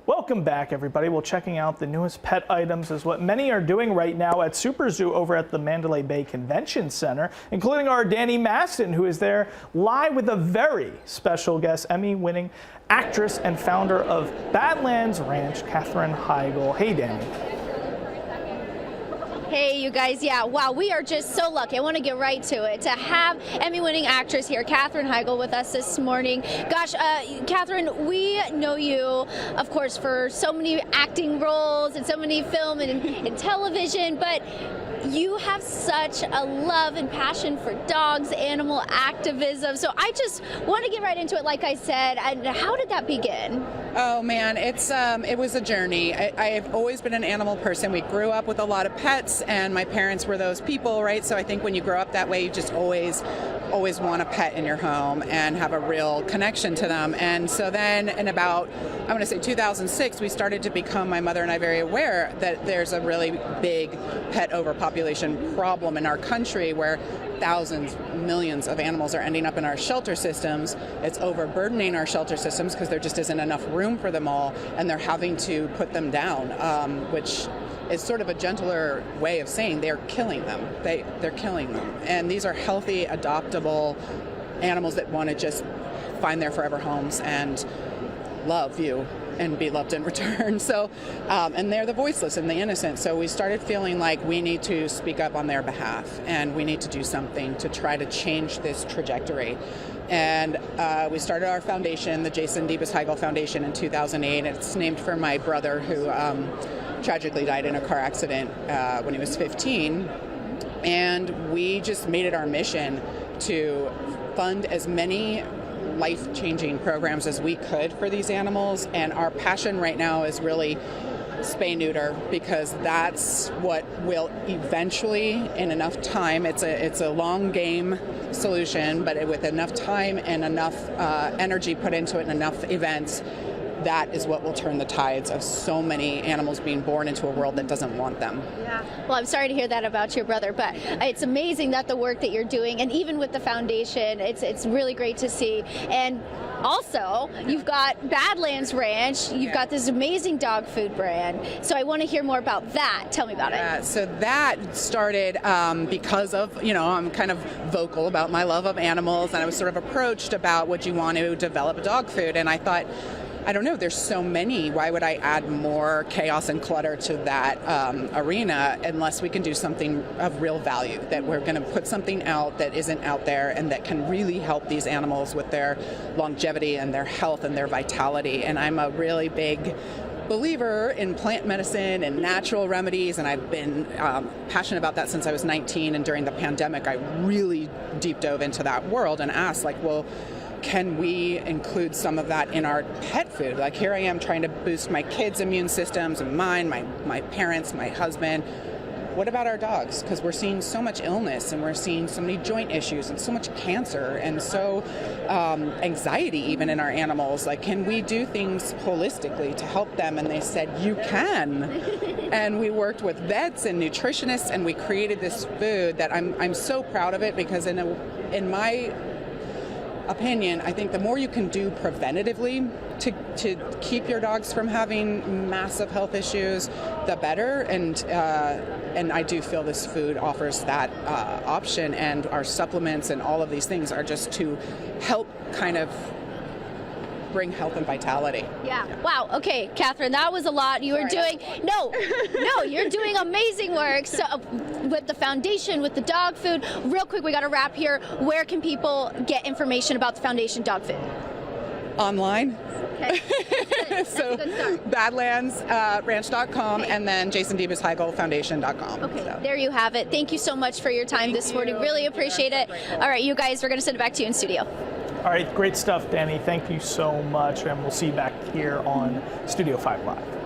Welcome back, everybody. Well, checking out the newest pet items is what many are doing right now at Super Zoo over at the Mandalay Bay Convention Center, including our Danny Maston, who is there live with a very special guest, Emmy-winning actress and founder of Badlands Ranch, Katherine Heigl. Hey, Danny. Hey, you guys. Yeah, wow, we are just so lucky. I want to get right to it. To have Emmy-winning actress here, Katherine Heigl, with us this morning. Gosh, Katherine, we know you, of course, for so many acting roles and so many film and television, but you have such a love and passion for dogs, animal activism. So I just want to get right into it, like I said. And how did that begin? Oh man, it was a journey. I've always been an animal person. We grew up with a lot of pets, and my parents were those people, right? So I think when you grow up that way, you just always want a pet in your home and have a real connection to them. And so then in about, I'm going to say 2006, we started to become, my mother and I, very aware that there's a really big pet overpopulation problem in our country where thousands, millions of animals are ending up in our shelter systems. It's overburdening our shelter systems because there just isn't enough room for them all, and they're having to put them down, which is sort of a gentler way of saying they're killing them. They're killing them. And these are healthy, adoptable animals that want to just find their forever homes and love you and be loved in return. So, and they're the voiceless and the innocent. So we started feeling like we need to speak up on their behalf, and we need to do something to try to change this trajectory. And we started our foundation, the Jason Debus Heigl Foundation, in 2008. It's named for my brother, who tragically died in a car accident when he was 15. And we just made it our mission to fund as many life-changing programs as we could for these animals. And our passion right now is really spay-neuter, because that's what will eventually, in enough time, it's a long game solution, but with enough time and enough energy put into it and enough events, that is what will turn the tides of so many animals being born into a world that doesn't want them. Yeah. Well, I'm sorry to hear that about your brother, but it's amazing that the work that you're doing, and even with the foundation, it's really great to see. And also, you've got Badlands Ranch, you've got this amazing dog food brand. So I want to hear more about that. Tell me about it. So that started because of, I'm kind of vocal about my love of animals, and I was sort of approached about, would you want to develop a dog food? And I thought, I don't know, there's so many. Why would I add more chaos and clutter to that arena unless we can do something of real value, that we're going to put something out that isn't out there and that can really help these animals with their longevity and their health and their vitality. And I'm a really big believer in plant medicine and natural remedies, and I've been passionate about that since I was 19. And during the pandemic, I really deep dove into that world and asked, well, can we include some of that in our pet food? Like, here I am trying to boost my kids' immune systems and mine, my parents, my husband. What about our dogs? Because we're seeing so much illness, and we're seeing so many joint issues and so much cancer and so anxiety even in our animals. Like, can we do things holistically to help them? And they said, you can. And we worked with vets and nutritionists, and we created this food that I'm so proud of it, because in my opinion, I think the more you can do preventatively to keep your dogs from having massive health issues, the better. And I do feel this food offers that option, and our supplements and all of these things are just to help kind of bring health and vitality. Yeah. Wow. Okay, Katherine, that was a lot. You were doing no, you're doing amazing work. So with the foundation, with the dog food. Real quick, we got to wrap here. Where can people get information about the foundation dog food? Online. Okay. So badlandsranch.com, and then jasondebusheigl.foundation.com. Okay, so. There you have it. Thank you so much for your time this morning. Really appreciate it. All right, you guys, we're going to send it back to you in studio. All right, great stuff, Danny. Thank you so much, and we'll see you back here on Studio 5 Live.